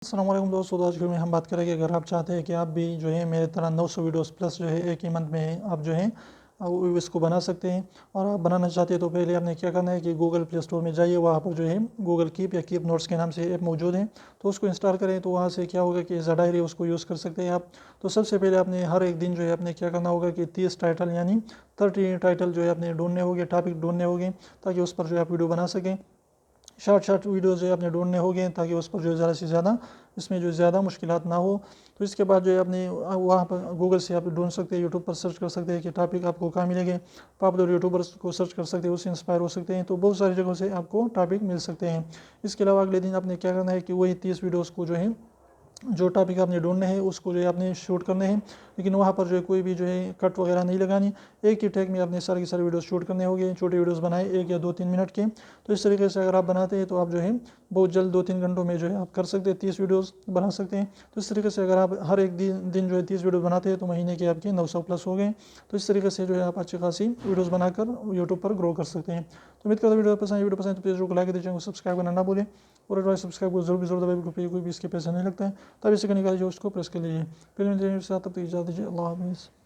अस्सलाम वालेकुम दोस्तों, तो आज के में हम बात करेंगे अगर आप चाहते हैं कि आप भी जो है मेरे तरह 900 वीडियोस प्लस जो है एक ही मंथ में आप जो है इसको बना सकते हैं। और आप बनाना चाहते हैं तो पहले आपने क्या करना है कि गूगल प्ले स्टोर में जाइए, वहाँ पर जो है गूगल कीप या कीप नोट्स के नाम से ऐप मौजूद है, तो उसको इंस्टॉल करें। तो वहाँ से क्या होगा कि एज अ डायरी उसको यूज़ कर सकते हैं आप। तो सबसे पहले आपने हर एक दिन जो है आपने क्या करना होगा कि 30 टाइटल यानी 30 टाइटल जो है आपने ढूंढने होंगे, टॉपिक ढूंढने होंगे, ताकि उस पर जो है आप वीडियो बना सकें। शॉर्ट वीडियो जो है आपने ढूंढने होंगे ताकि उस पर जो है ज़्यादा से ज़्यादा इसमें जो ज़्यादा मुश्किलात ना हो। तो इसके बाद जो है आपने वहाँ पर गूगल से आप ढूंढ सकते हैं, यूट्यूब पर सर्च कर सकते हैं कि टॉपिक आपको कहाँ मिलेंगे। पॉपुलर यूट्यूबर्स को सर्च कर सकते हैं, उससे इंस्पायर हो सकते हैं। तो बहुत सारी जगहों से आपको टॉपिक मिल सकते हैं। इसके अलावा अगले दिन आपने क्या करना है कि वही 30 वीडियोज़ को जो है जो टॉपिक आपने ढूंढने हैं उसको जो है आपने शूट करने हैं, लेकिन वहाँ पर जो है कोई भी जो है कट वगैरह नहीं लगानी। एक ही टेक में आपने सारे के सारे वीडियोस शूट करने होंगे। छोटे वीडियोस बनाए 1 या 2-3 मिनट के। तो इस तरीके से अगर आप बनाते हैं तो आप जो है बहुत जल्द 2-3 घंटों में जो है आप कर सकते हैं, 30 वीडियोस बना सकते हैं। तो इस तरीके से अगर आप हर एक दिन जो है 30 वीडियो बनाते हैं तो महीने के आपके 900 प्लस हो गए। तो इस तरीके से जो है आप अच्छी खासी वीडियोज़ बनाकर यूट्यूब पर ग्रो कर सकते हैं। तो उम्मीद करता हूँ वीडियो पसंद तो प्लीज़ को लाइक दीजिए, सब्सक्राइब करना ना भूलें। और एडवाइस सब्सक्राइब को जरूर दबाइए, कोई भी इसके पैसे नहीं लगता है। तब इसे निकालिए जो उसको प्रेस कर लीजिए। फिर मिलते हैं, तब तक इजाज़त दीजिए। अल्लाह हाफ़िज़।